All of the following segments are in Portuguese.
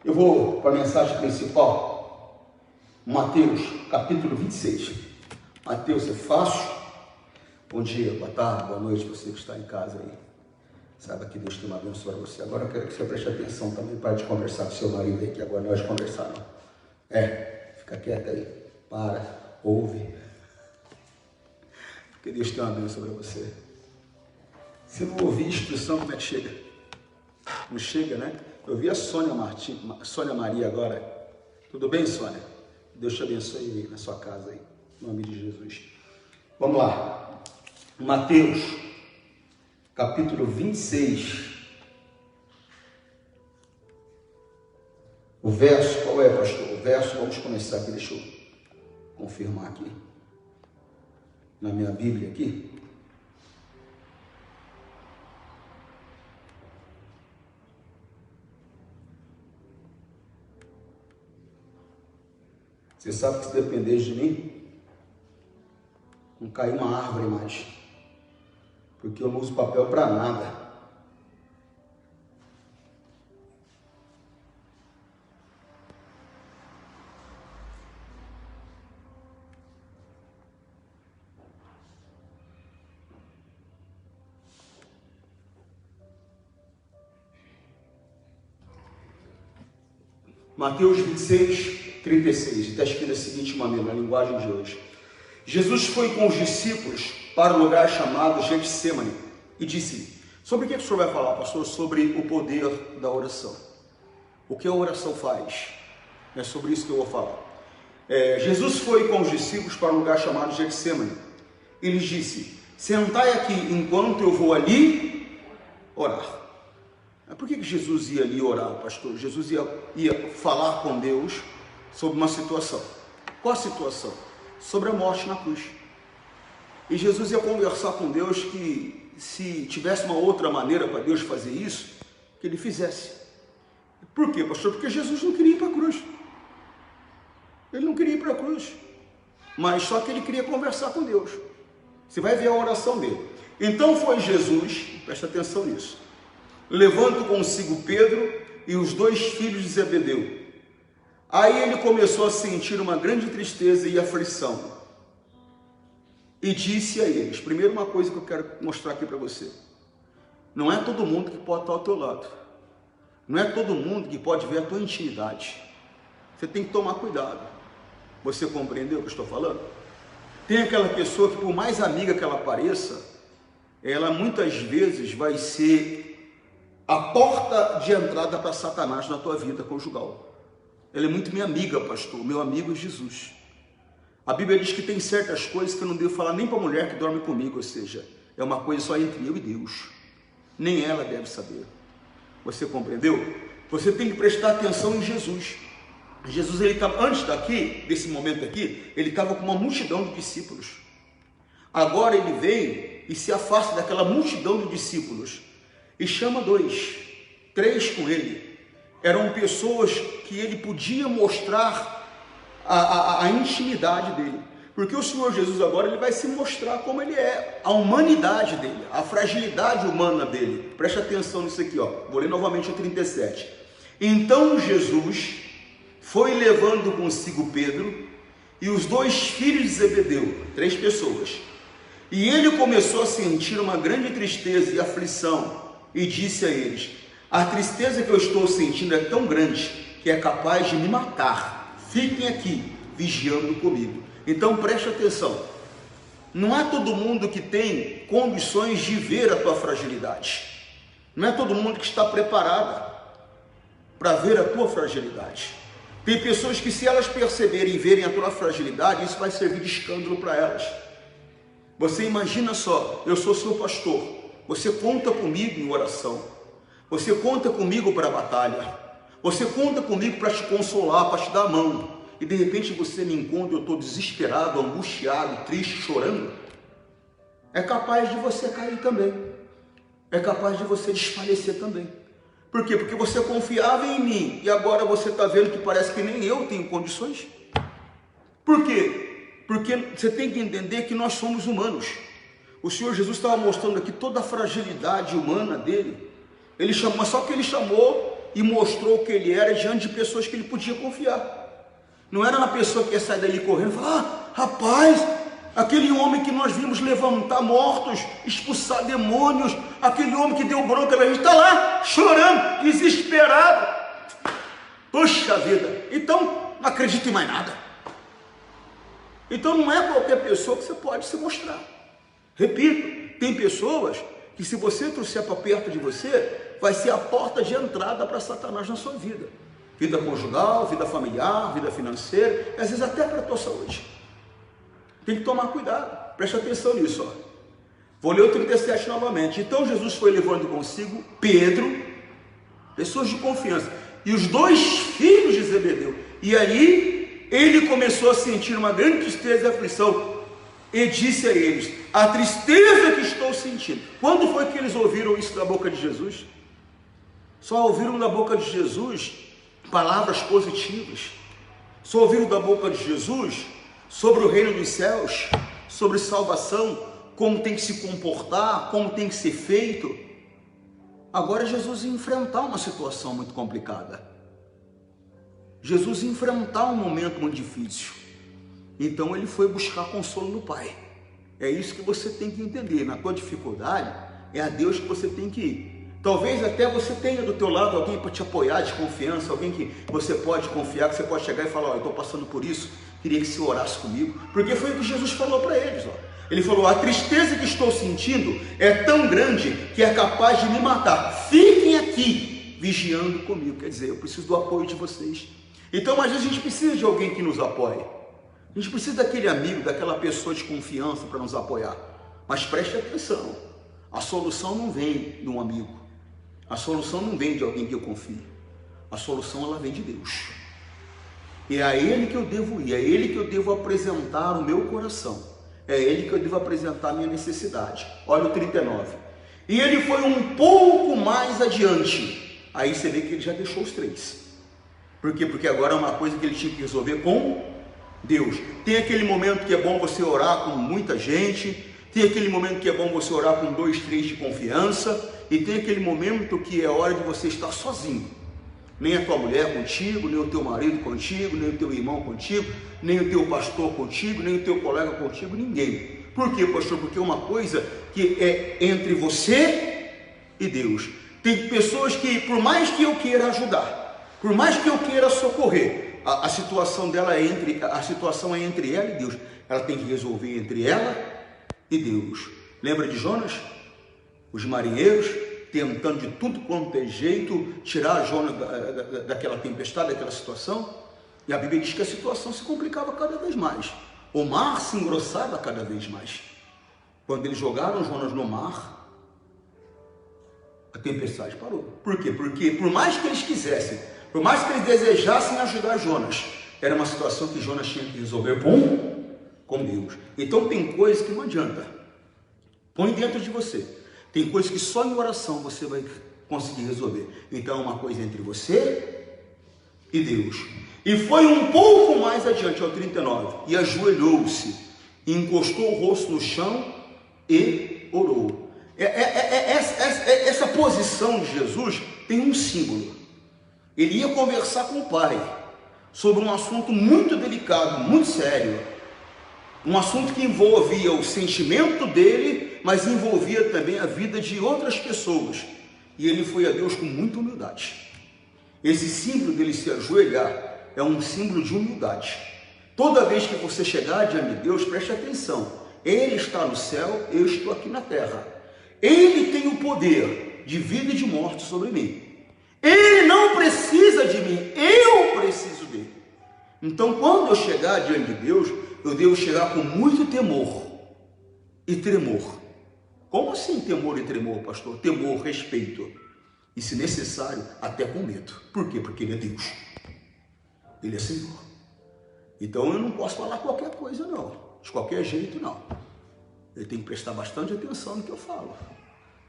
Eu vou para a mensagem principal, Mateus, capítulo 26. Mateus é fácil. Bom dia, boa tarde, boa noite, você que está em casa aí. Saiba que Deus tem uma bênção para você. Agora eu quero que você preste atenção também, para de conversar com seu marido aí, que agora não é de conversar não. Fica quieto aí, para, ouve. Porque Deus tem uma bênção para você. Se não ouvir instrução, como é que chega? Não chega, né? Eu vi a Sônia Maria agora. Tudo bem, Sônia? Deus te abençoe aí na sua casa aí, em nome de Jesus. Vamos lá. Mateus, capítulo 26. O verso, qual é, pastor? O verso, vamos começar aqui, deixa eu confirmar aqui. Na minha Bíblia aqui. Você sabe que se depender de mim, não cai uma árvore mais. Porque eu não uso papel para nada. Mateus 26, 36, está escrito da seguinte maneira, na linguagem de hoje. Jesus foi com os discípulos para um lugar chamado Getsêmani e disse: sobre o que o senhor vai falar, pastor? Sobre o poder da oração. O que a oração faz? É sobre isso que eu vou falar. Jesus foi com os discípulos para um lugar chamado Getsêmani e lhes disse: sentai aqui enquanto eu vou ali orar. Por que Jesus ia ali orar, pastor? Jesus ia falar com Deus sobre uma situação. Qual a situação? Sobre a morte na cruz. E Jesus ia conversar com Deus que se tivesse uma outra maneira para Deus fazer isso, que ele fizesse. Por quê, pastor? Porque Jesus não queria ir para a cruz. Ele não queria ir para a cruz. Mas só que ele queria conversar com Deus. Você vai ver a oração dele. Então foi Jesus, presta atenção nisso, levando consigo Pedro e os dois filhos de Zebedeu. Aí ele começou a sentir uma grande tristeza e aflição. E disse a eles, primeiro uma coisa que eu quero mostrar aqui para você. Não é todo mundo que pode estar ao teu lado. Não é todo mundo que pode ver a tua intimidade. Você tem que tomar cuidado. Você compreendeu o que eu estou falando? Tem aquela pessoa que, por mais amiga que ela pareça, ela muitas vezes vai ser a porta de entrada para Satanás na tua vida conjugal. Ela é muito minha amiga, pastor. Meu amigo é Jesus. A Bíblia diz que tem certas coisas que eu não devo falar nem para a mulher que dorme comigo, ou seja, é uma coisa só entre eu e Deus. Nem ela deve saber. Você compreendeu? Você tem que prestar atenção em Jesus. Jesus, ele estava, antes desse momento aqui, ele estava com uma multidão de discípulos. Agora ele vem e se afasta daquela multidão de discípulos e chama 2, 3 com ele. Eram pessoas que ele podia mostrar a intimidade dele. Porque o Senhor Jesus agora ele vai se mostrar como ele é, a humanidade dele, a fragilidade humana dele. Preste atenção nisso aqui, ó. Vou ler novamente o 37. Então Jesus foi levando consigo Pedro e os 2 filhos de Zebedeu, 3 pessoas. E ele começou a sentir uma grande tristeza e aflição e disse a eles: a tristeza que eu estou sentindo é tão grande que é capaz de me matar. Fiquem aqui vigiando comigo. Então preste atenção. Não é todo mundo que tem condições de ver a tua fragilidade. Não é todo mundo que está preparado para ver a tua fragilidade. Tem pessoas que, se elas perceberem e verem a tua fragilidade, isso vai servir de escândalo para elas. Você imagina só, eu sou seu pastor, você conta comigo em oração, você conta comigo para a batalha, você conta comigo para te consolar, para te dar a mão, e de repente você me encontra, eu estou desesperado, angustiado, triste, chorando. É capaz de você cair também, é capaz de você desfalecer também. Por quê? Porque você confiava em mim e agora você está vendo que parece que nem eu tenho condições. Por quê? Porque você tem que entender que nós somos humanos. O Senhor Jesus estava mostrando aqui toda a fragilidade humana dele. Ele chamou, só que ele chamou e mostrou o que ele era diante de pessoas que ele podia confiar. Não era na pessoa que ia sair dali correndo e falar: rapaz, aquele homem que nós vimos levantar mortos, expulsar demônios, aquele homem que deu bronca na gente, está lá chorando, desesperado. Poxa vida, então não acredito em mais nada. Então não é qualquer pessoa que você pode se mostrar. Repito, tem pessoas que, se você trouxer para perto de você, vai ser a porta de entrada para Satanás na sua vida. Vida conjugal, vida familiar, vida financeira, às vezes até para a tua saúde. Tem que tomar cuidado, preste atenção nisso. Ó. Vou ler o 37 novamente. Então Jesus foi levando consigo Pedro, pessoas de confiança, e os 2 filhos de Zebedeu. E aí ele começou a sentir uma grande tristeza e aflição, e disse a eles: a tristeza que estou sentindo. Quando foi que eles ouviram isso da boca de Jesus? Só ouviram da boca de Jesus palavras positivas. Só ouviram da boca de Jesus sobre o reino dos céus, sobre salvação, como tem que se comportar, como tem que ser feito. Agora Jesus ia enfrentar uma situação muito complicada. Jesus ia enfrentar um momento muito difícil. Então ele foi buscar consolo no Pai. É isso que você tem que entender. Na tua dificuldade, é a Deus que você tem que ir. Talvez até você tenha do teu lado alguém para te apoiar, de confiança, alguém que você pode confiar, que você pode chegar e falar: eu estou passando por isso, queria que você orasse comigo. Porque foi o que Jesus falou para eles. Ele falou: a tristeza que estou sentindo é tão grande que é capaz de me matar. Fiquem aqui, vigiando comigo. Quer dizer, eu preciso do apoio de vocês. Então, às vezes a gente precisa de alguém que nos apoie. A gente precisa daquele amigo, daquela pessoa de confiança para nos apoiar. Mas preste atenção, a solução não vem de um amigo. A solução não vem de alguém que eu confie. A solução, ela vem de Deus. E é a Ele que eu devo ir, é a Ele que eu devo apresentar o meu coração. É a Ele que eu devo apresentar a minha necessidade. Olha o 39. E ele foi um pouco mais adiante. Aí você vê que ele já deixou os 3. Por quê? Porque agora é uma coisa que ele tinha que resolver com Deus. Tem aquele momento que é bom você orar com muita gente. Tem aquele momento que é bom você orar com 2, 3 de confiança. E tem aquele momento que é hora de você estar sozinho. Nem a tua mulher contigo, nem o teu marido contigo, nem o teu irmão contigo, nem o teu pastor contigo, nem o teu colega contigo, ninguém. Por quê, pastor? Porque é uma coisa que é entre você e Deus. Tem pessoas que, por mais que eu queira ajudar, por mais que eu queira socorrer, a situação dela a situação é entre ela e Deus. Ela tem que resolver entre ela e Deus. Lembra de Jonas? Os marinheiros tentando de tudo quanto é jeito tirar Jonas daquela tempestade, daquela situação. E a Bíblia diz que a situação se complicava cada vez mais. O mar se engrossava cada vez mais. Quando eles jogaram Jonas no mar, a tempestade parou. Por quê? Porque por mais que eles quisessem, por mais que eles desejassem ajudar Jonas, era uma situação que Jonas tinha que resolver com Deus. Então tem coisas que não adianta. Põe dentro de você. Tem coisas que só em oração você vai conseguir resolver. Então é uma coisa entre você e Deus. E foi um pouco mais adiante, ao 39, e ajoelhou-se, encostou o rosto no chão e orou. Essa posição de Jesus tem um símbolo. Ele ia conversar com o Pai sobre um assunto muito delicado, muito sério. Um assunto que envolvia o sentimento dele, mas envolvia também a vida de outras pessoas. E ele foi a Deus com muita humildade. Esse símbolo dele se ajoelhar é um símbolo de humildade. Toda vez que você chegar diante de Deus, preste atenção. Ele está no céu, eu estou aqui na terra. Ele tem o poder de vida e de morte sobre mim. Ele não precisa de mim, eu preciso dele. Então, quando eu chegar diante de Deus, eu devo chegar com muito temor e tremor. Como assim temor e tremor, pastor? Temor, respeito. E, se necessário, até com medo. Por quê? Porque ele é Deus. Ele é Senhor. Então eu não posso falar qualquer coisa, não. De qualquer jeito, não. Eu tenho que prestar bastante atenção no que eu falo.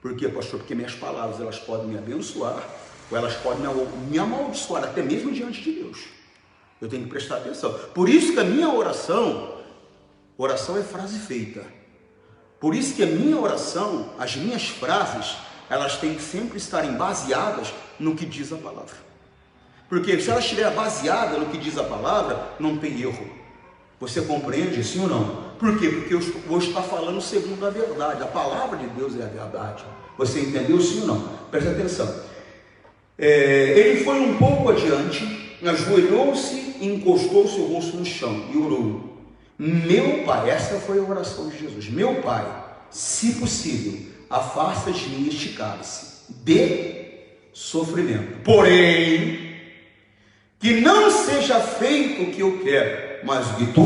Por quê, pastor? Porque minhas palavras, elas podem me abençoar, ou elas podem me amaldiçoar, até mesmo diante de Deus. Eu tenho que prestar atenção. Por isso que a minha oração é frase feita. Por isso que a minha oração, as minhas frases, elas têm que sempre estarem baseadas no que diz a palavra. Porque se ela estiver baseada no que diz a palavra, não tem erro. Você compreende, sim ou não? Por quê? Porque eu vou estar falando segundo a verdade. A palavra de Deus é a verdade. Você entendeu, sim ou não? Preste atenção. Ele foi um pouco adiante, ajoelhou-se e encostou seu rosto no chão e orou. Meu Pai, essa foi a oração de Jesus. Meu Pai, se possível, afasta de mim este cálice de sofrimento. Porém, que não seja feito o que eu quero, mas o que tu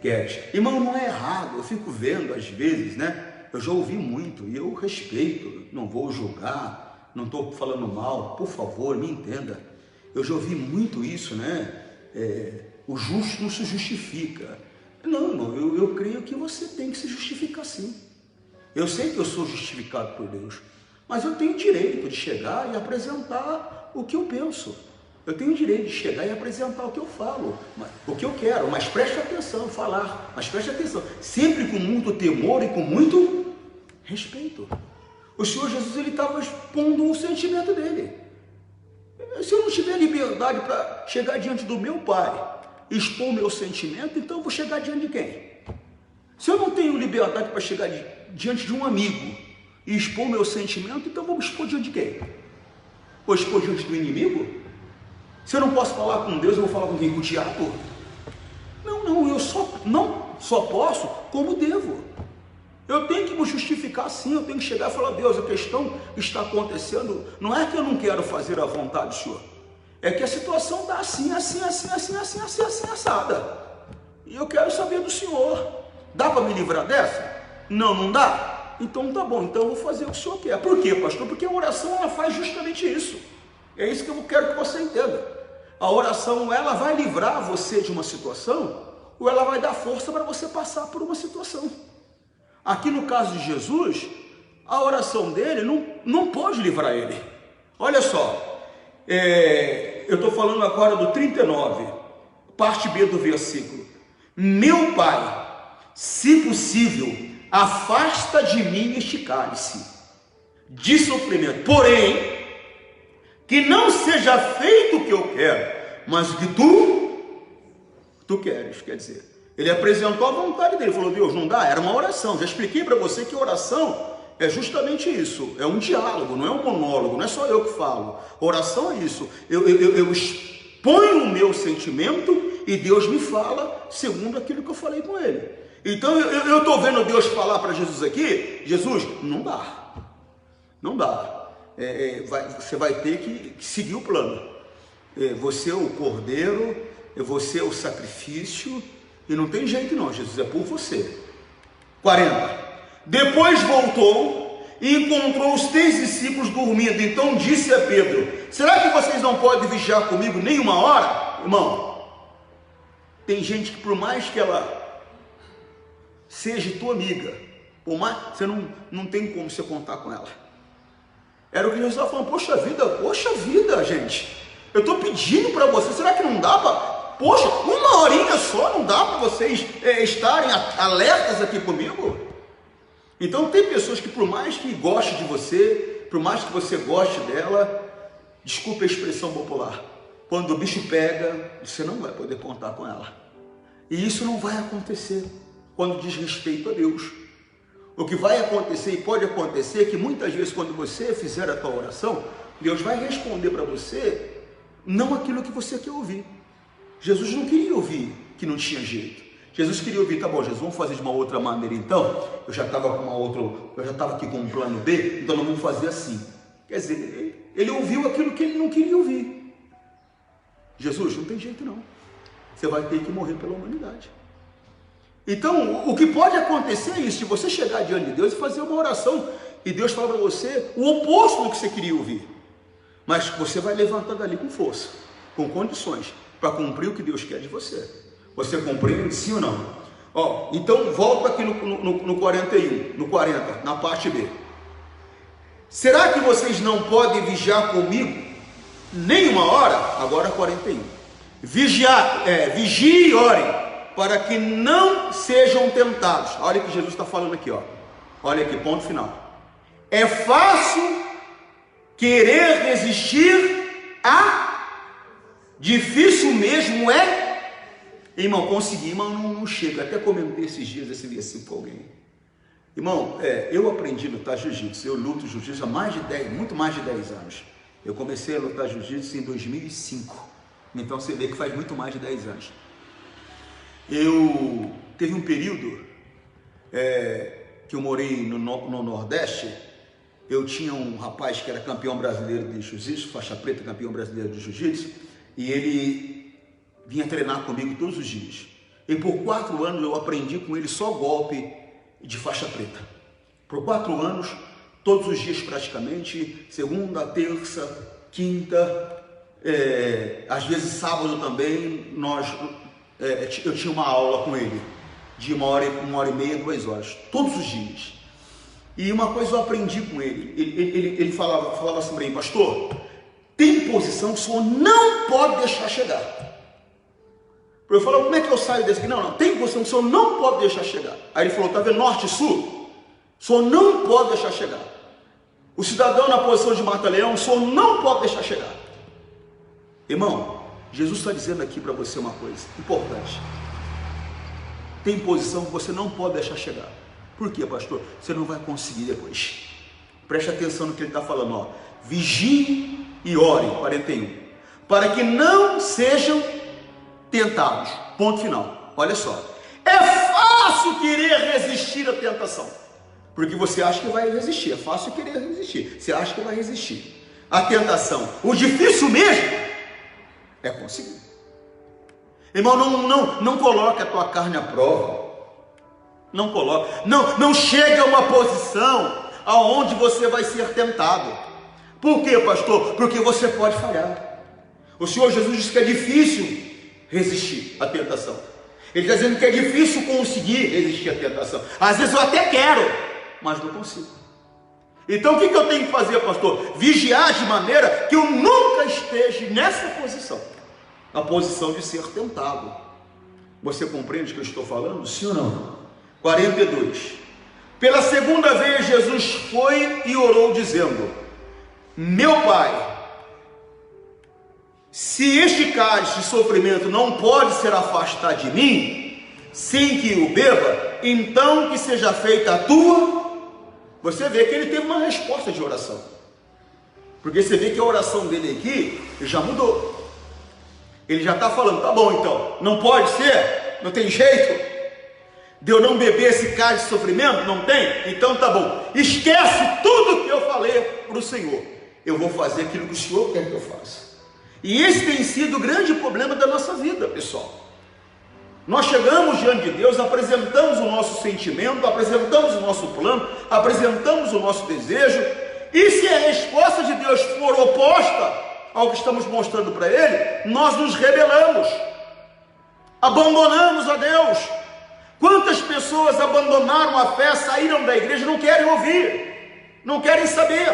queres. Irmão, não é errado. Eu fico vendo às vezes, né? Eu já ouvi muito e eu respeito, não vou julgar, não estou falando mal, por favor, me entenda. Eu já ouvi muito isso, né? O justo não se justifica. Não, eu creio que você tem que se justificar sim. Eu sei que eu sou justificado por Deus, mas eu tenho direito de chegar e apresentar o que eu penso. Eu tenho direito de chegar e apresentar o que eu falo, o que eu quero, mas preste atenção, mas preste atenção, sempre com muito temor e com muito respeito. O Senhor Jesus, ele estava expondo o sentimento dele. Se eu não tiver liberdade para chegar diante do meu Pai e expor o meu sentimento, então eu vou chegar diante de quem? Se eu não tenho liberdade para chegar diante de um amigo e expor o meu sentimento, então eu vou expor diante de quem? Vou expor diante do inimigo? Se eu não posso falar com Deus, eu vou falar com quem? Com o diabo? Não, eu não só posso, como devo. Eu tenho que me justificar sim, eu tenho que chegar e falar, Deus, a questão que está acontecendo, não é que eu não quero fazer a vontade do Senhor, é que a situação está assim, assada. E eu quero saber do Senhor. Dá para me livrar dessa? Não dá? Então tá bom, então eu vou fazer o que o Senhor quer. Por quê, pastor? Porque a oração, ela faz justamente isso. É isso que eu quero que você entenda. A oração, ela vai livrar você de uma situação, ou ela vai dar força para você passar por uma situação. Aqui no caso de Jesus, a oração dele não pode livrar ele. Olha só, eu estou falando agora do 39, parte B do versículo. Meu Pai, se possível, afasta de mim este cálice de sofrimento, porém, que não seja feito o que eu quero, mas o que tu queres. Quer dizer, ele apresentou a vontade dele, falou, Deus, não dá, era uma oração. Já expliquei para você que oração é justamente isso, é um diálogo, não é um monólogo, não é só eu que falo. Oração é isso, eu exponho o meu sentimento e Deus me fala segundo aquilo que eu falei com ele. Então eu estou vendo Deus falar para Jesus aqui, Jesus, não dá. Você vai ter que seguir o plano. Você é o cordeiro, você é o sacrifício, e não tem jeito não, Jesus, é por você. 40. Depois voltou e encontrou os 3 discípulos dormindo. Então disse a Pedro, será que vocês não podem vigiar comigo nem uma hora? Irmão, tem gente que por mais que ela seja tua amiga, por mais, você não tem como você contar com ela. Era o que Jesus estava falando, poxa vida, gente, eu estou pedindo para você, será que não dá para, poxa, uma horinha só, não dá para vocês estarem alertas aqui comigo? Então tem pessoas que por mais que gostem de você, por mais que você goste dela, desculpe a expressão popular, quando o bicho pega, você não vai poder contar com ela. E isso não vai acontecer quando diz respeito a Deus. O que vai acontecer e pode acontecer é que muitas vezes quando você fizer a tua oração, Deus vai responder para você não aquilo que você quer ouvir. Jesus não queria ouvir que não tinha jeito. Jesus queria ouvir, tá bom, Jesus, vamos fazer de uma outra maneira então? Eu já estava aqui com um plano B, então não vamos fazer assim. Quer dizer, ele ouviu aquilo que ele não queria ouvir. Jesus, não tem jeito não. Você vai ter que morrer pela humanidade. Então, o que pode acontecer é isso, de você chegar diante de Deus e fazer uma oração, e Deus fala para você o oposto do que você queria ouvir, mas você vai levantar dali com força, com condições, para cumprir o que Deus quer de você. Você compreende, sim ou não? Então, volta aqui no 41, no 40, na parte B. Será que vocês não podem vigiar comigo nem uma hora? Agora 41. Vigie e orem, para que não sejam tentados. Olha o que Jesus está falando aqui, ó. Olha aqui, ponto final. É fácil querer resistir a difícil mesmo é, irmão, conseguir, irmão, não chega, até comentei esses dias esse versículo com alguém. Irmão, eu aprendi a lutar jiu-jitsu, eu luto jiu-jitsu há muito mais de 10 anos. Eu comecei a lutar jiu-jitsu em 2005, então você vê que faz muito mais de 10 anos. Teve um período que eu morei no Nordeste. Eu tinha um rapaz que era campeão brasileiro de jiu-jitsu, faixa preta, campeão brasileiro de jiu-jitsu, e ele vinha treinar comigo todos os dias. E por 4 anos eu aprendi com ele só golpe de faixa preta. Por 4 anos, todos os dias praticamente, segunda, terça, quinta, às vezes sábado também, eu tinha uma aula com ele, de 1h30, 2 horas, todos os dias. E uma coisa eu aprendi com ele, ele falava assim para mim: pastor, tem posição que o senhor não pode deixar chegar. Eu falei: como é que eu saio desse aqui? Não, tem posição que o senhor não pode deixar chegar. Aí ele falou: tá vendo norte e sul? O senhor não pode deixar chegar. O cidadão na posição de mata-leão, o senhor não pode deixar chegar. Irmão, Jesus está dizendo aqui para você uma coisa importante. Tem posição que você não pode deixar chegar. Por quê, pastor? Você não vai conseguir depois. Preste atenção no que ele está falando, ó. Vigie e ore, 41, para que não sejam tentados. Ponto final. Olha só. É fácil querer resistir à tentação, porque você acha que vai resistir. É fácil querer resistir. Você acha que vai resistir à tentação. O difícil mesmo é conseguir. Irmão, não coloque a tua carne à prova. Não coloque. Não chegue a uma posição aonde você vai ser tentado. Por quê, pastor? Porque você pode falhar. O Senhor Jesus disse que é difícil resistir à tentação. Ele está dizendo que é difícil conseguir resistir à tentação. Às vezes eu até quero, mas não consigo. Então o que eu tenho que fazer, pastor? Vigiar de maneira que eu nunca esteja nessa posição, a posição de ser tentado. Você compreende o que eu estou falando? Sim ou não? 42. Pela segunda vez Jesus foi e orou dizendo: meu Pai, se este cálice de sofrimento não pode ser afastado de mim, sem que o beba, então que seja feita a tua. Você vê que ele teve uma resposta de oração, porque você vê que a oração dele aqui já mudou. Ele já está falando: tá bom, então, não pode ser, não tem jeito de eu não beber esse cálice de sofrimento? Não tem? Então tá bom, esquece tudo que eu falei para o Senhor, eu vou fazer aquilo que o Senhor quer que eu faça. E esse tem sido o grande problema da nossa vida, pessoal. Nós chegamos diante de Deus, apresentamos o nosso sentimento, apresentamos o nosso plano, apresentamos o nosso desejo, e se a resposta de Deus for oposta ao que estamos mostrando para Ele, nós nos rebelamos, abandonamos a Deus. Quantas pessoas abandonaram a fé, saíram da igreja, não querem ouvir, não querem saber.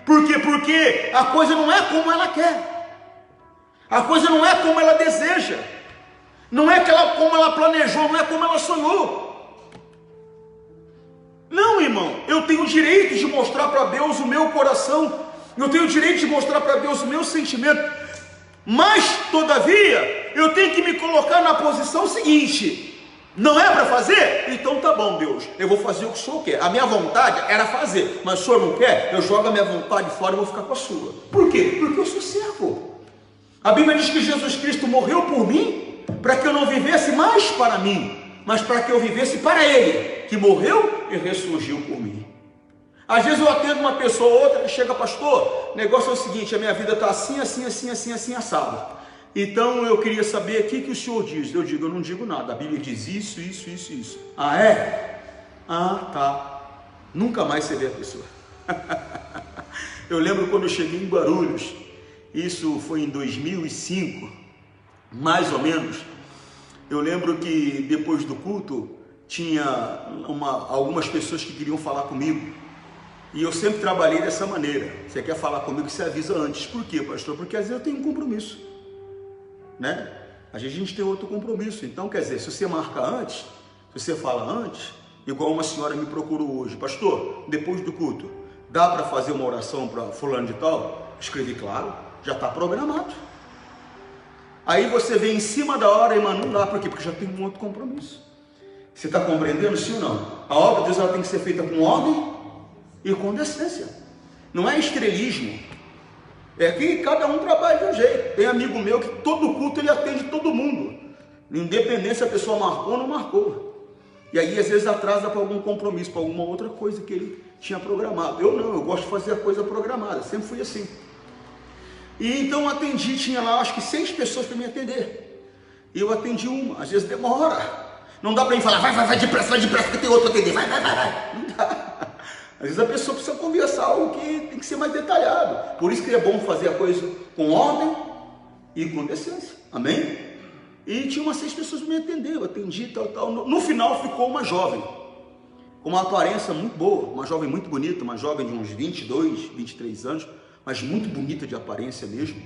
Por quê? Porque a coisa não é como ela quer, a coisa não é como ela deseja, não é como ela planejou, não é como ela sonhou. Não, irmão, eu tenho o direito de mostrar para Deus o meu coração, eu tenho o direito de mostrar para Deus o meu sentimento, mas todavia eu tenho que me colocar na posição seguinte: não é para fazer? Então tá bom, Deus, eu vou fazer o que o Senhor quer. A minha vontade era fazer, mas o Senhor não quer, eu jogo a minha vontade fora e vou ficar com a sua. Por quê? Porque eu sou servo. A Bíblia diz que Jesus Cristo morreu por mim, para que eu não vivesse mais para mim, mas para que eu vivesse para Ele, que morreu e ressurgiu por mim. Às vezes eu atendo uma pessoa ou outra que chega: pastor, o negócio é o seguinte, a minha vida está assim, assado. Então eu queria saber o que o senhor diz. Eu digo: eu não digo nada, a Bíblia diz isso. Ah, é? Ah, tá. Nunca mais você vê a pessoa. Eu lembro quando eu cheguei em Guarulhos, isso foi em 2005, mais ou menos. Eu lembro que depois do culto tinha algumas pessoas que queriam falar comigo, e eu sempre trabalhei dessa maneira: você quer falar comigo, você avisa antes. Por quê, pastor? Porque às vezes eu tenho um compromisso, né? Às vezes a gente tem outro compromisso. Então, quer dizer, se você marca antes, se você fala antes, igual uma senhora me procurou hoje: pastor, depois do culto, Dá para fazer uma oração para fulano de tal? Escrevi, claro, já está programado. Aí você vem em cima da hora e mano, não dá, por quê? Porque já tem um outro compromisso. Você está compreendendo, sim ou não? A obra de Deus ela tem que ser feita com ordem e com decência. Não é estrelismo. É que cada um trabalha de um jeito. Tem amigo meu que todo culto ele atende todo mundo, independente se a pessoa marcou ou não marcou. E aí às vezes atrasa para algum compromisso, para alguma outra coisa que ele tinha programado. Eu não, eu gosto de fazer a coisa programada, sempre fui assim. E então atendi, tinha lá acho que 6 pessoas para me atender. E eu atendi uma, às vezes demora. Não dá para mim falar, vai depressa, que tem outro para atender, vai. Não dá. Às vezes a pessoa precisa conversar algo que tem que ser mais detalhado. Por isso que é bom fazer a coisa com ordem e com decência. Amém? E tinha umas 6 pessoas para me atender, eu atendi, tal. No final ficou uma jovem, com uma aparência muito boa, uma jovem muito bonita, uma jovem de uns 22, 23 anos, mas muito bonita de aparência mesmo.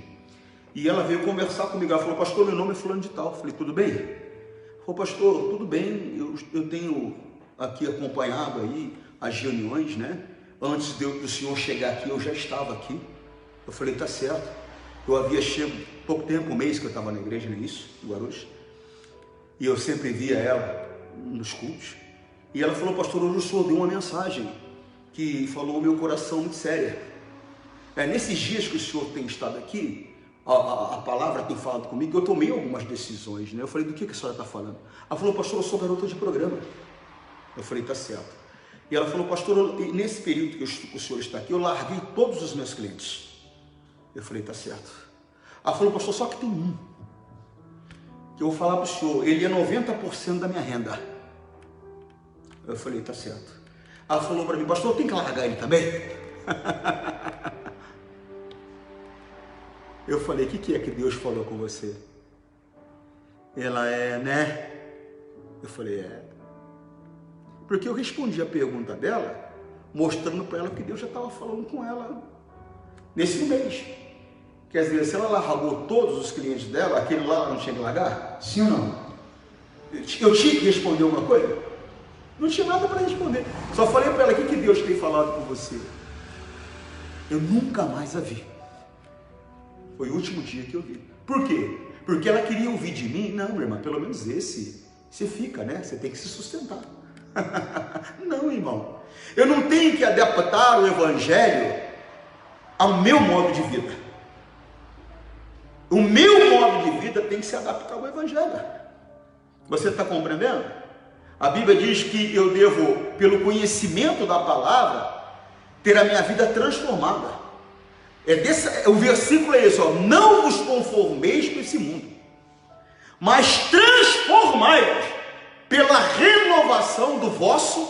E ela veio conversar comigo, ela falou, pastor, meu nome é fulano de tal. Eu falei, tudo bem? Ela falou, pastor, tudo bem, eu tenho aqui acompanhado aí as reuniões, né? Antes do senhor chegar aqui, eu já estava aqui. Eu falei, tá certo. Eu havia chego pouco tempo, um mês que eu estava na igreja, não é isso? No Guarulhos. E eu sempre via ela nos cultos. E ela falou, pastor, hoje o senhor deu uma mensagem que falou o meu coração muito séria. Nesses dias que o senhor tem estado aqui, a palavra tem falado comigo, eu tomei algumas decisões, né? Eu falei, do que a senhora está falando? Ela falou, pastor, eu sou garota de programa. Eu falei, tá certo. E ela falou, pastor, nesse período que o senhor está aqui, eu larguei todos os meus clientes. Eu falei, tá certo. Ela falou, pastor, só que tem um, que eu vou falar para o senhor, ele é 90% da minha renda. Eu falei, tá certo. Ela falou para mim, pastor, eu tenho que largar ele também? Eu falei, o que é que Deus falou com você? Ela né? Eu falei, Porque eu respondi a pergunta dela, mostrando para ela que Deus já estava falando com ela nesse mês. Quer dizer, se ela largou todos os clientes dela, aquele lá ela não tinha que largar? Sim ou não? Eu tinha que responder alguma coisa? Não tinha nada para responder. Só falei para ela, o que Deus tem falado com você? Eu nunca mais a vi. Foi o último dia que eu vi. Por quê? Porque ela queria ouvir de mim. Não, minha irmã, pelo menos esse. Você fica, né? Você tem que se sustentar. Não, irmão. Eu não tenho que adaptar o evangelho ao meu modo de vida. O meu modo de vida tem que se adaptar ao evangelho. Você está compreendendo? A Bíblia diz que eu devo, pelo conhecimento da palavra, ter a minha vida transformada. O versículo é esse, não vos conformeis com esse mundo, mas transformai-vos pela renovação do vosso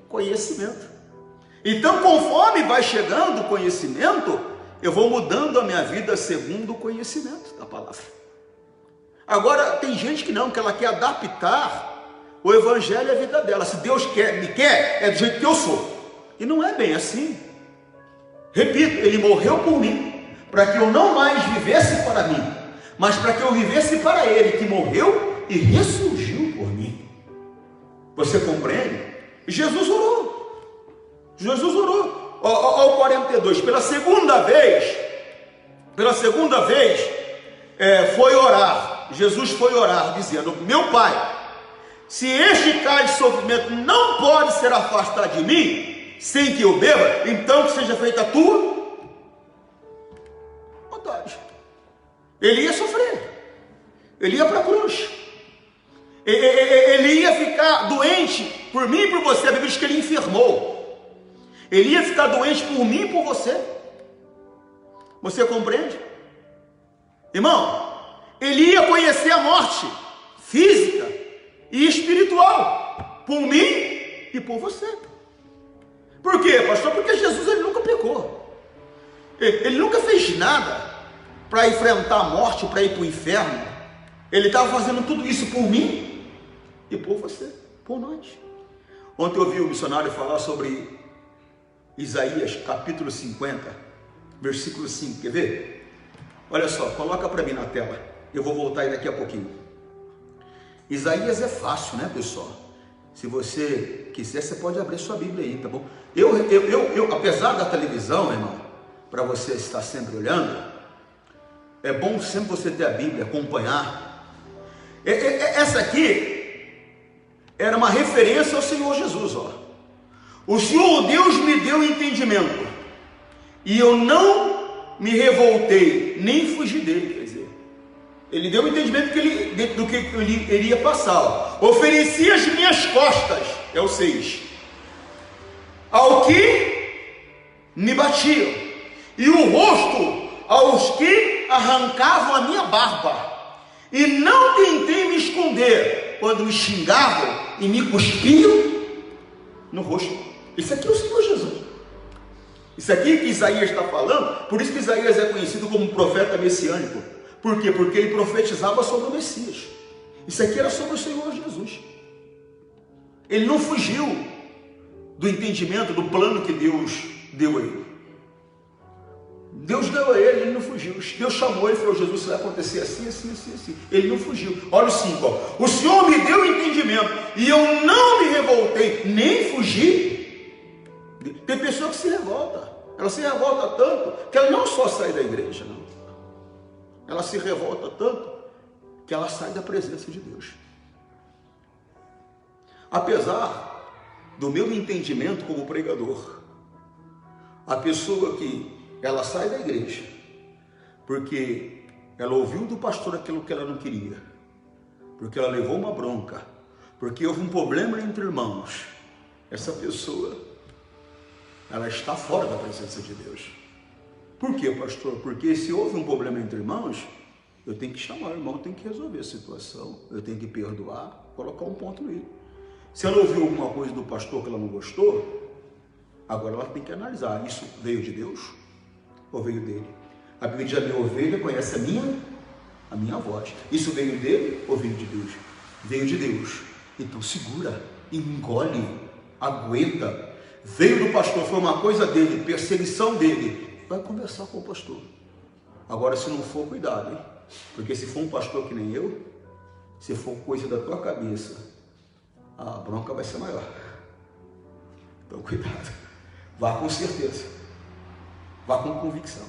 conhecimento. Então, conforme vai chegando o conhecimento, eu vou mudando a minha vida segundo o conhecimento da palavra. Agora, tem gente que não, que ela quer adaptar o evangelho à vida dela. Se Deus me quer, é do jeito que eu sou. E não é bem assim. Repito, ele morreu por mim, para que eu não mais vivesse para mim, mas para que eu vivesse para ele, que morreu e ressurgiu por mim. Você compreende? Jesus orou. Jesus orou. Ao 42, pela segunda vez, foi orar. Jesus foi orar, dizendo: meu Pai, se este cálice de sofrimento não pode ser afastado de mim, sem que eu beba, então que seja feita a tua vontade. Ele ia sofrer, ele ia para a cruz, ele ia ficar doente por mim e por você. A Bíblia diz que ele enfermou. Ele ia ficar doente por mim e por você. Você compreende? Irmão, ele ia conhecer a morte física e espiritual por mim e por você. Por quê, pastor? Porque Jesus ele nunca pecou. Ele nunca fez nada para enfrentar a morte, para ir para o inferno. Ele estava fazendo tudo isso por mim e por você, por nós. Ontem eu ouvi o missionário falar sobre Isaías capítulo 50, versículo 5. Quer ver? Olha só, coloca para mim na tela. Eu vou voltar aí daqui a pouquinho. Isaías é fácil, né, pessoal? Se você quiser, você pode abrir sua Bíblia aí, tá bom? Apesar da televisão, irmão, para você estar sempre olhando, é bom sempre você ter a Bíblia, acompanhar. Essa aqui era uma referência ao Senhor Jesus, ó. O Senhor Deus me deu entendimento, e eu não me revoltei, nem fugi dele, quer dizer, ele deu o entendimento do que ele iria passar, ó. Ofereci as minhas costas, é o 6, ao que me batiam, e o rosto aos que arrancavam a minha barba, e não tentei me esconder quando me xingavam e me cuspiam no rosto. Isso aqui é o Senhor Jesus. Isso aqui que Isaías está falando, por isso que Isaías é conhecido como profeta messiânico. Por quê? Porque ele profetizava sobre o Messias. Isso aqui era sobre o Senhor Jesus. Ele não fugiu do entendimento, do plano que Deus deu a ele. Deus deu a ele, ele não fugiu. Deus chamou ele e falou: Jesus, isso vai acontecer assim, assim, assim, assim. Ele não fugiu. Olha o 5, ó. O Senhor me deu entendimento, e eu não me revoltei, nem fugi. Tem pessoa que se revolta. Ela se revolta tanto que ela não só sai da igreja, não. Ela se revolta tanto que ela sai da presença de Deus. Apesar do meu entendimento como pregador, a pessoa que ela sai da igreja porque ela ouviu do pastor aquilo que ela não queria, porque ela levou uma bronca, porque houve um problema entre irmãos, essa pessoa, ela está fora da presença de Deus. Por quê, pastor? Porque se houve um problema entre irmãos, eu tenho que chamar o irmão, eu tenho que resolver a situação, eu tenho que perdoar, colocar um ponto nele. Se ela ouviu alguma coisa do pastor que ela não gostou, agora ela tem que analisar, isso veio de Deus ou veio dele? A Bíblia diz: a minha ovelha conhece a minha voz. Isso veio dele ou veio de Deus? Veio de Deus. Então segura, engole, aguenta. Veio do pastor, foi uma coisa dele, perseguição dele, vai conversar com o pastor. Agora, se não for, cuidado, hein? Porque se for um pastor que nem eu, se for coisa da tua cabeça, a bronca vai ser maior. Então cuidado, vá com certeza, vá com convicção.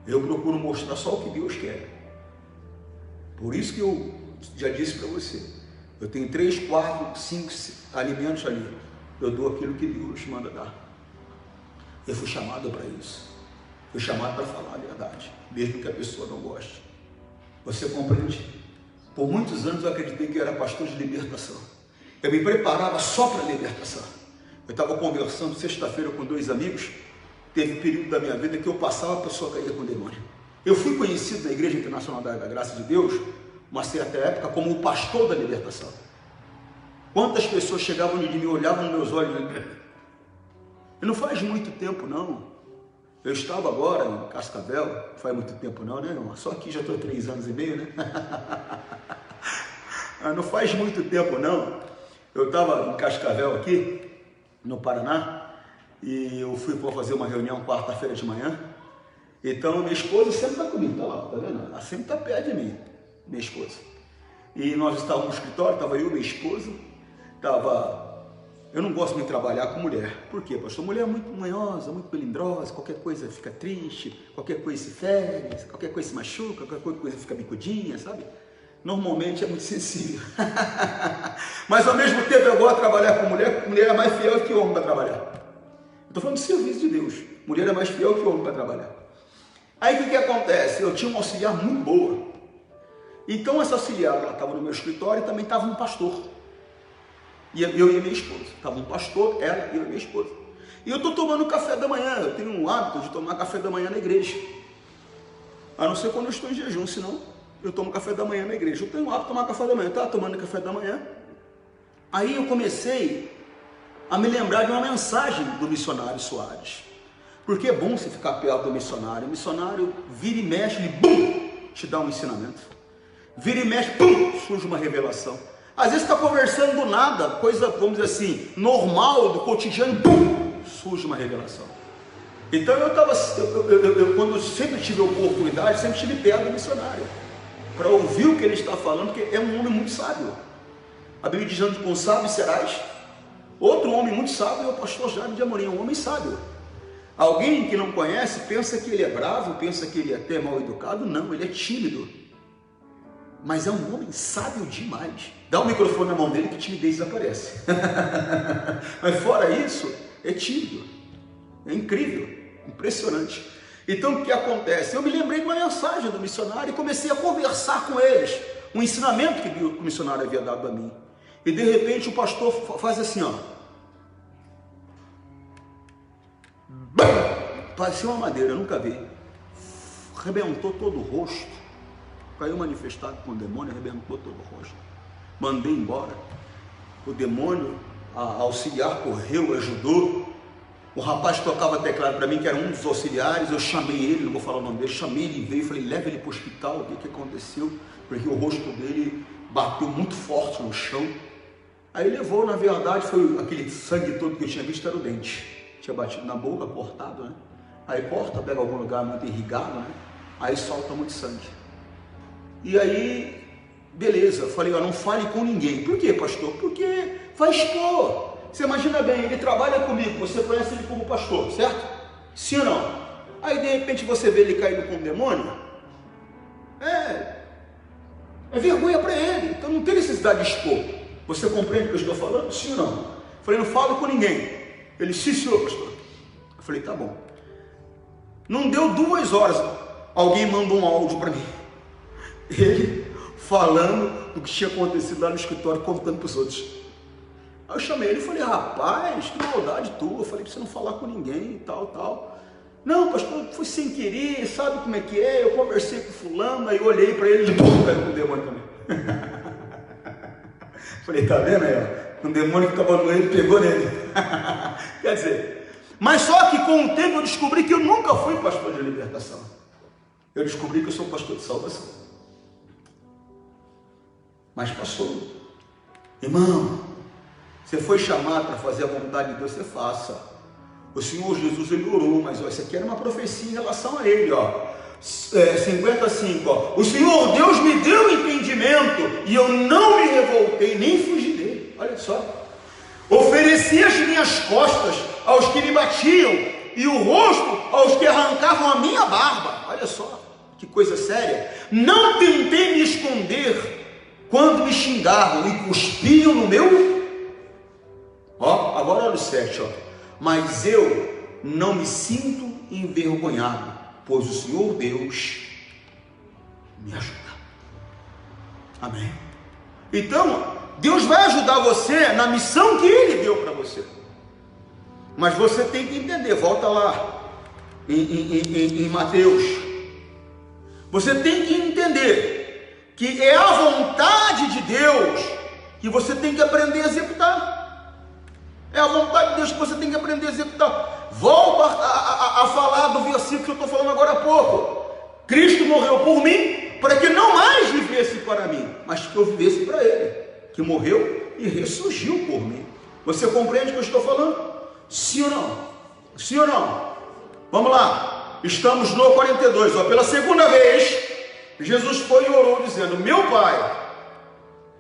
Eu procuro mostrar só o que Deus quer. Por isso que eu já disse para você, eu tenho 3, 4, 5 alimentos ali, eu dou aquilo que Deus manda dar. Eu fui chamado para isso, fui chamado para falar a verdade, mesmo que a pessoa não goste. Você compreende? Por muitos anos eu acreditei que eu era pastor de libertação. Eu me preparava só para a libertação. Eu estava conversando sexta-feira com 2 amigos. Teve um período da minha vida que eu passava, a pessoa caía com demônio. Eu fui conhecido na Igreja Internacional da Graça de Deus, uma certa época, como o pastor da libertação. Quantas pessoas chegavam de mim, olhavam nos meus olhos, e não faz muito tempo não. Eu estava agora em Cascavel, não faz muito tempo não, né, irmão? Só aqui já estou 3 anos e meio, né? Não faz muito tempo não. Eu estava em Cascavel aqui, no Paraná, e eu fui para fazer uma reunião quarta-feira de manhã. Então minha esposa sempre está comigo, tá vendo? Ela sempre está perto de mim, minha esposa. E nós estávamos no escritório, estava eu, minha esposa, eu não gosto de trabalhar com mulher. Por quê, pastor? Mulher é muito manhosa, muito melindrosa, qualquer coisa fica triste, qualquer coisa se fere, qualquer coisa se machuca, qualquer coisa fica bicudinha, sabe? Normalmente é muito sensível. Mas ao mesmo tempo eu gosto de trabalhar com mulher, porque mulher é mais fiel que homem para trabalhar. Estou falando do serviço de Deus. Mulher é mais fiel que homem para trabalhar. Aí o que acontece? Eu tinha uma auxiliar muito boa. Então essa auxiliar, ela estava no meu escritório e também estava um pastor. E eu e a minha esposa. Estava um pastor, ela e eu e minha esposa. E eu estou tomando café da manhã. Eu tenho um hábito de tomar café da manhã na igreja. A não ser quando eu estou em jejum, senão eu tomo café da manhã na igreja. Eu tenho um hábito de tomar café da manhã. Eu estava tomando café da manhã. Aí eu comecei a me lembrar de uma mensagem do missionário Soares. Porque é bom você ficar perto do missionário. O missionário vira e mexe, ele bum, te dá um ensinamento. Vira e mexe, pum, surge uma revelação. Às vezes está conversando do nada, coisa, vamos dizer assim, normal, do cotidiano, pum, surge uma revelação. Então quando eu sempre tive a oportunidade, sempre estive perto do missionário, para ouvir o que ele está falando, porque é um homem muito sábio. A Bíblia diz: ande com sábio serás. Outro homem muito sábio é o pastor Jaime de Amorim, um homem sábio. Alguém que não conhece pensa que ele é bravo, pensa que ele é até mal educado. Não, ele é tímido. Mas é um homem sábio demais. Dá o microfone na mão dele que timidez desaparece. Mas fora isso, é tímido. É incrível, impressionante. Então o que acontece? Eu me lembrei de uma mensagem do missionário e comecei a conversar com eles. Um ensinamento que o missionário havia dado a mim. E de repente o pastor faz assim, ó. Parecia uma madeira, eu nunca vi. Arrebentou todo o rosto. Caiu manifestado com o demônio, arrebentou todo o rosto. Mandei embora. O demônio, a auxiliar, correu, ajudou. O rapaz tocava teclado para mim, que era um dos auxiliares. Eu chamei ele, não vou falar o nome dele, chamei ele, veio, falei: leva ele para o hospital. O que aconteceu? Porque o rosto dele bateu muito forte no chão. Aí levou, na verdade, foi aquele sangue todo que eu tinha visto, era o dente. Tinha batido na boca, cortado, né? Aí corta, pega algum lugar muito irrigado, né? Aí solta muito sangue. E aí, beleza, falei: ó, não fale com ninguém. Por quê, pastor? Porque vai expor. Você imagina bem, ele trabalha comigo, você conhece ele como pastor, certo? Sim ou não? Aí de repente você vê ele caindo com um demônio. É vergonha para ele. Então não tem necessidade de expor. Você compreende o que eu estou falando? Sim ou não? Falei: não falo com ninguém. Ele: sim, senhor, pastor. Eu falei: tá bom. Não deu 2 horas, alguém mandou um áudio para mim. Ele falando do que tinha acontecido lá no escritório, contando para os outros. Aí eu chamei ele e falei: rapaz, que maldade tua. Eu falei para você não falar com ninguém e tal. Não, pastor, foi sem querer, sabe como é que é? Eu conversei com o fulano, aí eu olhei para ele e caiu com o demônio também. Falei: tá vendo aí, ó? Um demônio que estava no ele pegou nele. Quer dizer, mas só que com o tempo eu descobri que eu nunca fui pastor de libertação. Eu descobri que eu sou pastor de salvação. Mas pastor, irmão, você foi chamado para fazer a vontade de Deus, você faça. O Senhor Jesus, ele orou, mas ó, isso aqui era uma profecia em relação a ele, ó. 55, ó. O Senhor Deus me deu entendimento e eu não me revoltei, nem fugi dele. Olha só. Ofereci as minhas costas aos que me batiam e o rosto aos que arrancavam a minha barba. Olha só, que coisa séria. Não tentei me esconder quando me xingavam e cuspiam no meu. Ó, agora olha o 7, ó. Mas eu não me sinto envergonhado, pois o Senhor Deus me ajuda. Amém? Então, Deus vai ajudar você na missão que Ele deu para você. Mas você tem que entender, volta lá em Mateus. Você tem que entender que é a vontade de Deus que você tem que aprender a executar. É a vontade de Deus que você tem que aprender a executar. Volto a falar do versículo que eu estou falando agora há pouco. Cristo morreu por mim para que não mais vivesse para mim, mas que eu vivesse para Ele, que morreu e ressurgiu por mim. Você compreende o que eu estou falando? Sim ou não? Sim ou não? Vamos lá. Estamos no 42. Ó. Pela segunda vez, Jesus foi e orou dizendo: meu Pai,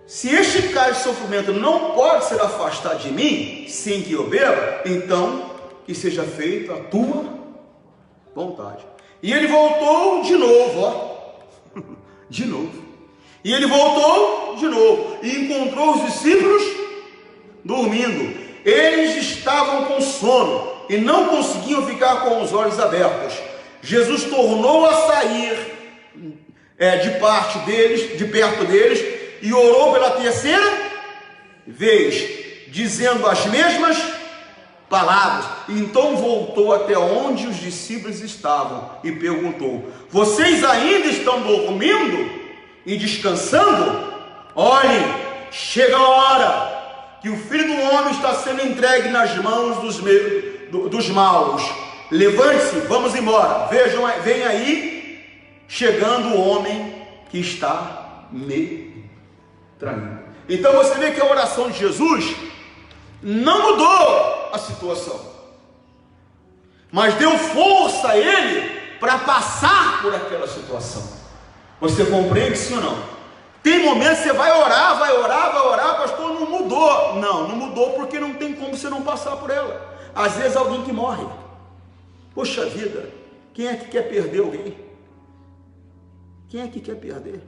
se este cálice de sofrimento não pode ser afastado de mim, sem que eu beba, então que seja feita a tua vontade. E ele voltou de novo, ó. De novo. E ele voltou de novo e encontrou os discípulos dormindo. Eles estavam com sono e não conseguiam ficar com os olhos abertos. Jesus tornou a sair de perto deles, e orou pela terceira vez, dizendo as mesmas palavras. Então voltou até onde os discípulos estavam e perguntou: vocês ainda estão dormindo e descansando? Olhem, chega a hora que o Filho do Homem está sendo entregue nas mãos dos maus. Levante-se, vamos embora. Vejam, vem aí chegando o homem que está me traindo. Então você vê que a oração de Jesus não mudou a situação, mas deu força a ele para passar por aquela situação. Você compreende, sim ou não? Tem momentos que você vai orar, pastor, não mudou. Não mudou porque não tem como você não passar por ela. Às vezes alguém que morre. Poxa vida, quem é que quer perder alguém? Quem é que quer perder?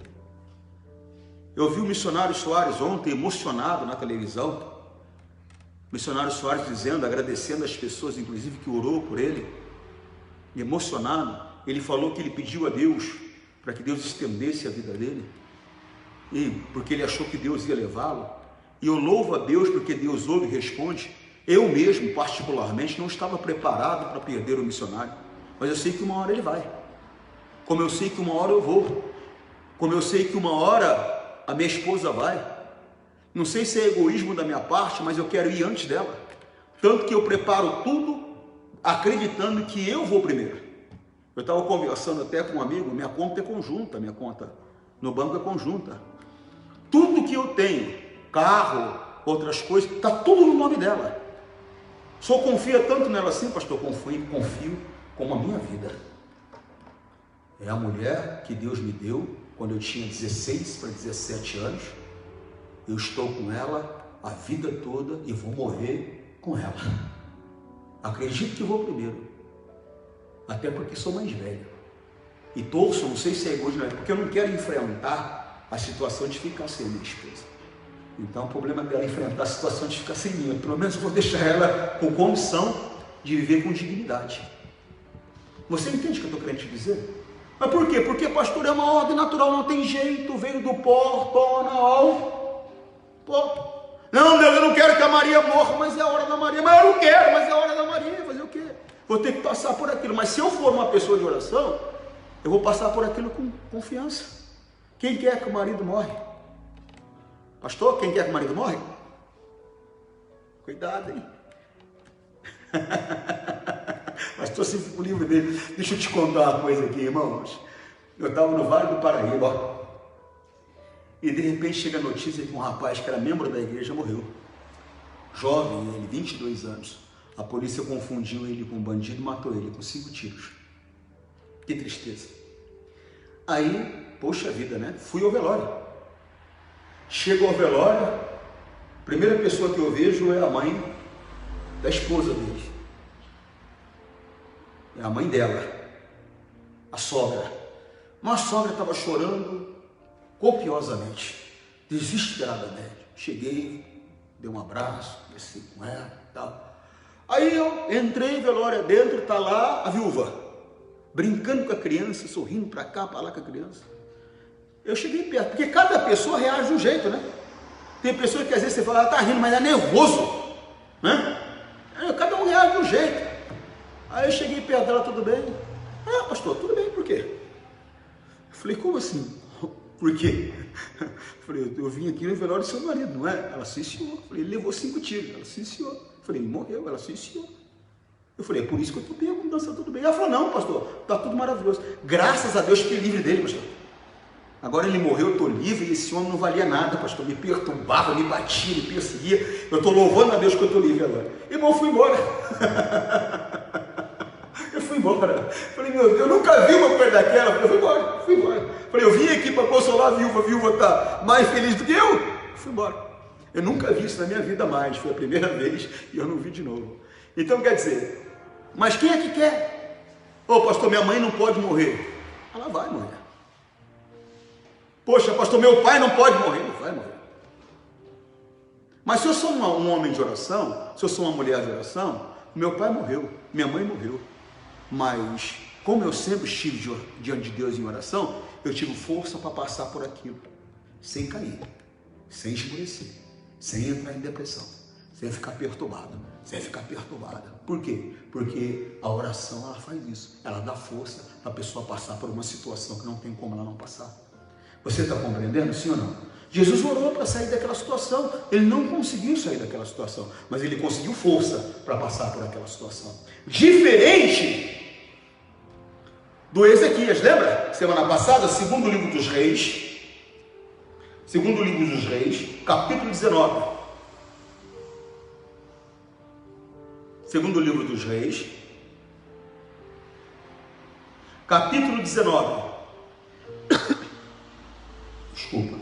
Eu vi o missionário Soares ontem emocionado na televisão. O missionário Soares dizendo, agradecendo as pessoas, inclusive, que orou por ele. Emocionado. Ele falou que ele pediu a Deus para que Deus estendesse a vida dele. E porque ele achou que Deus ia levá-lo. E eu louvo a Deus porque Deus ouve e responde. Eu mesmo, particularmente, não estava preparado para perder o missionário. Mas eu sei que uma hora ele vai. Como eu sei que uma hora eu vou. Como eu sei que uma hora a minha esposa vai. Não sei se é egoísmo da minha parte, mas eu quero ir antes dela. Tanto que eu preparo tudo acreditando que eu vou primeiro. Eu estava conversando até com um amigo, minha conta é conjunta, minha conta no banco é conjunta. Tudo que eu tenho, carro, outras coisas, está tudo no nome dela. Só confia tanto nela assim, pastor, confio como a minha vida. É a mulher que Deus me deu quando eu tinha 16 para 17 anos. Eu estou com ela a vida toda e vou morrer com ela. Acredito que vou primeiro. Até porque sou mais velho. E torço, não sei se é egoísmo, porque eu não quero enfrentar a situação de ficar sem minha esposa. Então o problema dela é enfrentar a situação de ficar sem mim. Pelo menos eu vou deixar ela com condição de viver com dignidade. Você entende o que eu estou querendo te dizer? Mas por quê? Porque, pastor, é uma ordem natural, não tem jeito, veio do pó, torna ao pó. Não, Deus, eu não quero que a Maria morra, mas é a hora da Maria. Mas eu não quero, mas é a hora da Maria. Fazer o quê? Vou ter que passar por aquilo. Mas se eu for uma pessoa de oração, eu vou passar por aquilo com confiança. Quem quer que o marido morre? Pastor, quem quer que o marido morre? Cuidado, hein? Pastor, sempre fica o livro dele. Deixa eu te contar uma coisa aqui, irmãos. Eu estava no Vale do Paraíba, ó, e de repente chega a notícia que um rapaz que era membro da igreja morreu. Jovem, ele, 22 anos. A polícia confundiu ele com um bandido e matou ele com 5 tiros. Que tristeza. Aí, poxa vida, né? Fui ao velório. Chego ao velório, a primeira pessoa que eu vejo é a mãe da esposa dele. É a mãe dela, a sogra. Mas a sogra estava chorando copiosamente, desesperadamente. Cheguei, dei um abraço, desci com ela e tal. Aí eu entrei, velório dentro, está lá a viúva, brincando com a criança, sorrindo para cá, para lá com a criança. Eu cheguei perto, porque cada pessoa reage de um jeito, né? Tem pessoa que às vezes você fala, tá rindo, mas é nervoso, né? Cada um reage de um jeito. Aí eu cheguei perto dela, tudo bem? Ah, pastor, tudo bem, por quê? Eu falei, como assim? Por quê? Eu falei, eu vim aqui no velório do seu marido, não é? Ela, sim, senhor. Eu falei, ele levou 5 tiros. Ela, sim, senhor. Eu falei, ele morreu. Ela, sim, senhor. Eu falei, é por isso que eu estou perguntando se está tudo bem. Ela falou, não, pastor, está tudo maravilhoso. Graças a Deus fiquei livre dele, pastor. Agora ele morreu, eu estou livre, e esse homem não valia nada, pastor. Me perturbava, me batia, me perseguia. Eu estou louvando a Deus que eu estou livre agora. Irmão, eu fui embora. Eu fui embora. Falei, meu Deus, eu nunca vi uma coisa daquela. Eu fui embora. Falei, eu vim aqui para consolar a viúva está mais feliz do que eu. Fui embora. Eu nunca vi isso na minha vida mais. Foi a primeira vez e eu não vi de novo. Então quer dizer, mas quem é que quer? Ô, pastor, minha mãe não pode morrer. Ela vai morrer. Poxa, pastor, meu pai não pode morrer. Ele vai morrer. Mas se eu sou um homem de oração, se eu sou uma mulher de oração, meu pai morreu, minha mãe morreu. Mas, como eu sempre estive diante de Deus em oração, eu tive força para passar por aquilo, sem cair, sem esmorecer, sem entrar em depressão, sem ficar perturbado, sem ficar perturbada. Por quê? Porque a oração, ela faz isso, ela dá força para a pessoa passar por uma situação que não tem como ela não passar. Você está compreendendo, sim ou não? Jesus orou para sair daquela situação, ele não conseguiu sair daquela situação, mas ele conseguiu força para passar por aquela situação. Diferente do Ezequias, lembra? Semana passada, segundo livro dos Reis, capítulo 19. Segundo livro dos Reis, capítulo 19. Desculpa.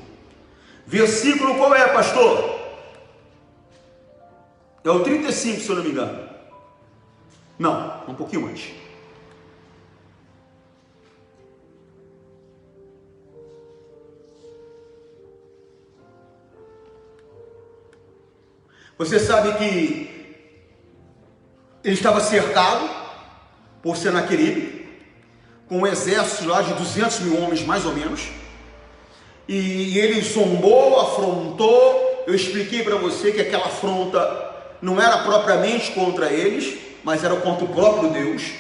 Versículo qual é, pastor? É o 35, se eu não me engano. Não, um pouquinho antes. Você sabe que ele estava cercado por Senaqueribe, com um exército lá de 200 mil homens, mais ou menos, e ele zombou, afrontou. Eu expliquei para você que aquela afronta não era propriamente contra eles, mas era contra o próprio Deus.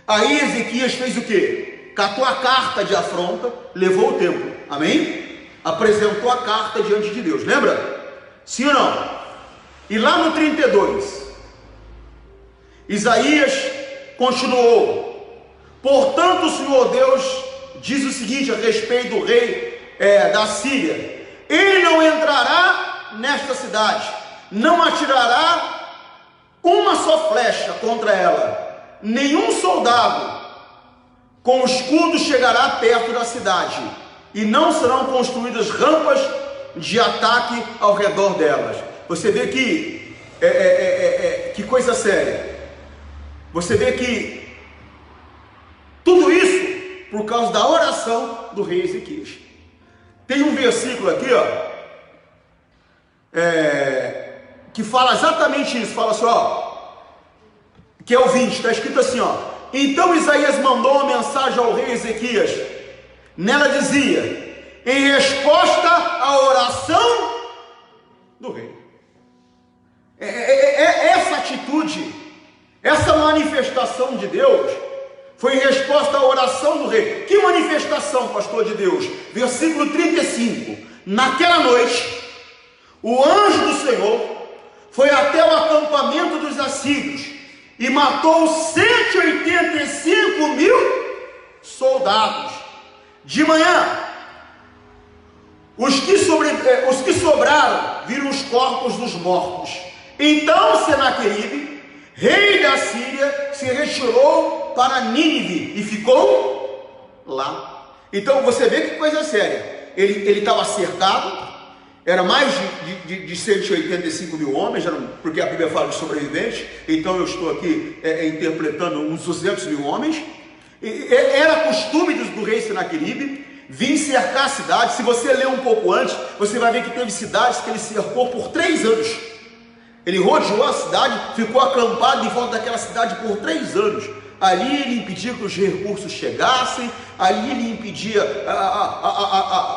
Aí Ezequias fez o quê? Catou a carta de afronta, levou o templo, amém? Apresentou a carta diante de Deus, lembra? Sim ou não? E lá no 32, Isaías continuou: portanto o Senhor Deus diz o seguinte a respeito do rei da Síria: ele não entrará nesta cidade, não atirará uma só flecha contra ela, nenhum soldado com escudo chegará perto da cidade, e não serão construídas rampas de ataque ao redor delas. Você vê que coisa séria. Você vê que tudo isso por causa da oração do rei Ezequias. Tem um versículo aqui, ó, que fala exatamente isso. Fala assim, ó, que é o 20, está escrito assim, ó: então Isaías mandou uma mensagem ao rei Ezequias. Nela dizia, em resposta à oração do rei. Essa atitude, essa manifestação de Deus foi em resposta à oração do rei. Que manifestação, pastor de Deus? Versículo 35. Naquela noite, o anjo do Senhor foi até o acampamento dos assírios e matou 185 mil soldados. De manhã, os que sobraram viram os corpos dos mortos. Então Senaqueribe, rei da Síria, se retirou para Nínive e ficou lá. Então você vê que coisa séria. Ele estava cercado, era mais de 185 mil homens, porque a Bíblia fala de sobreviventes, então eu estou aqui interpretando uns 200 mil homens. Era costume do rei Senaqueribe vir cercar a cidade. Se você ler um pouco antes, você vai ver que teve cidades que ele cercou por 3 anos. Ele rodeou a cidade, ficou acampado em volta daquela cidade por 3 anos. Ali ele impedia que os recursos chegassem, ali ele impedia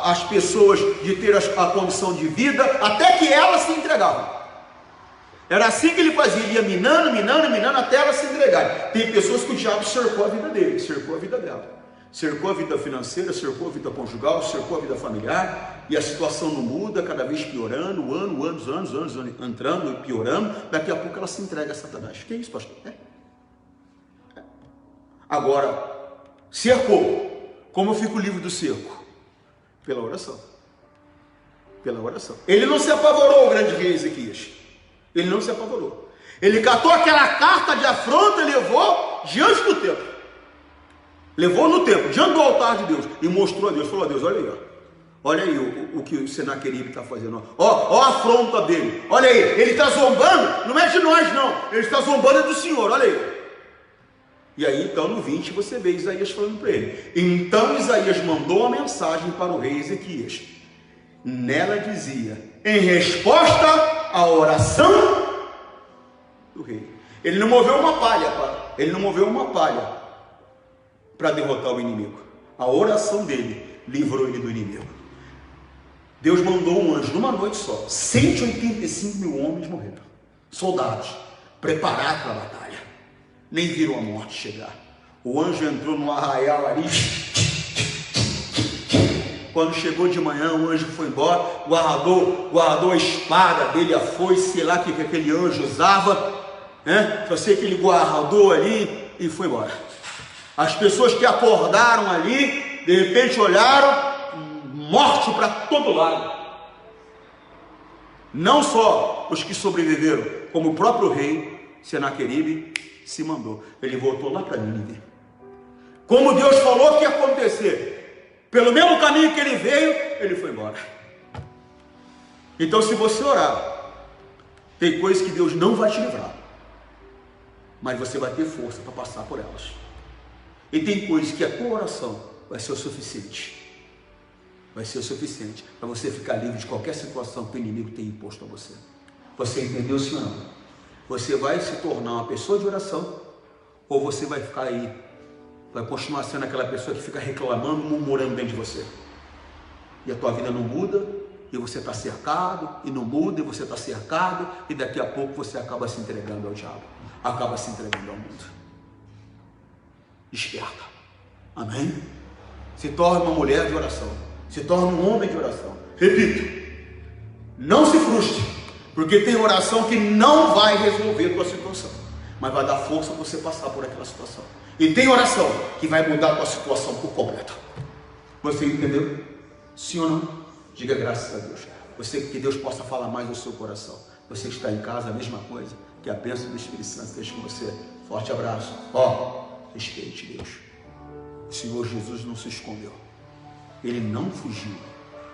as pessoas de ter a condição de vida, até que elas se entregavam. Era assim que ele fazia, ele ia minando, até elas se entregarem. Tem pessoas que o diabo cercou a vida dele, cercou a vida dela. Cercou a vida financeira, cercou a vida conjugal, cercou a vida familiar, e a situação não muda, cada vez piorando, anos entrando e piorando. Daqui a pouco ela se entrega a Satanás. Que é isso, pastor? Agora, cercou. Como fica o livro do cerco? Pela oração. Pela oração. Ele não se apavorou, o grande rei Ezequias. Ele não se apavorou. Ele catou aquela carta de afronta e levou diante do templo. Levou no templo, diante do altar de Deus, e mostrou a Deus. Falou a Deus: olha aí, ó. Olha aí o que o Senaqueribe está fazendo. Ó a afronta dele. Olha aí, ele está zombando. Não é de nós, não. Ele está zombando do Senhor. Olha aí. E aí, então, no 20, você vê Isaías falando para ele. Então Isaías mandou uma mensagem para o rei Ezequias. Nela dizia, em resposta à oração do rei. Ele não moveu uma palha para derrotar o inimigo. A oração dele livrou ele do inimigo. Deus mandou um anjo numa noite só. 185 mil homens morreram. Soldados preparados para a batalha. Nem viram a morte chegar. O anjo entrou no arraial ali. Quando chegou de manhã, o anjo foi embora, guardou a espada dele, a foice, sei lá o que aquele anjo usava, né? Só sei que ele guardou ali e foi embora. As pessoas que acordaram ali, de repente olharam, morte para todo lado. Não só os que sobreviveram, como o próprio rei Senaqueribe se mandou. Ele voltou lá para Nínive. Como Deus falou que ia acontecer, pelo mesmo caminho que ele veio, ele foi embora. Então, se você orar, tem coisas que Deus não vai te livrar, mas você vai ter força para passar por elas. E tem coisas que a tua oração vai ser o suficiente. Vai ser o suficiente para você ficar livre de qualquer situação que o inimigo tenha imposto a você. Você entendeu, sim ou não? Você vai se tornar uma pessoa de oração, ou você vai ficar aí, vai continuar sendo aquela pessoa que fica reclamando, murmurando dentro de você. E a tua vida não muda, e você está cercado, e não muda, e você está cercado, e daqui a pouco você acaba se entregando ao diabo, acaba se entregando ao mundo. Desperta. Amém? Se torna uma mulher de oração, se torna um homem de oração. Repito, não se frustre, porque tem oração que não vai resolver a tua situação, mas vai dar força para você passar por aquela situação. E tem oração que vai mudar a tua situação por completo. Você entendeu? Sim ou não? Diga graças a Deus. Você, que Deus possa falar mais no seu coração. Você que está em casa, a mesma coisa. Que a bênção do Espírito Santo esteja com você. Forte abraço. Respeite Deus. O Senhor Jesus não se escondeu. Ele não fugiu.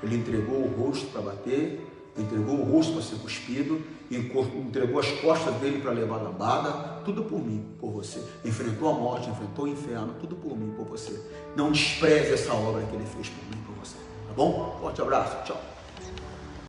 Ele entregou o rosto para bater, entregou o rosto para ser cuspido, entregou as costas dele para levar lambada, tudo por mim, por você. Enfrentou a morte, enfrentou o inferno, tudo por mim, por você. Não despreze essa obra que ele fez por mim, por você. Tá bom? Forte abraço, tchau.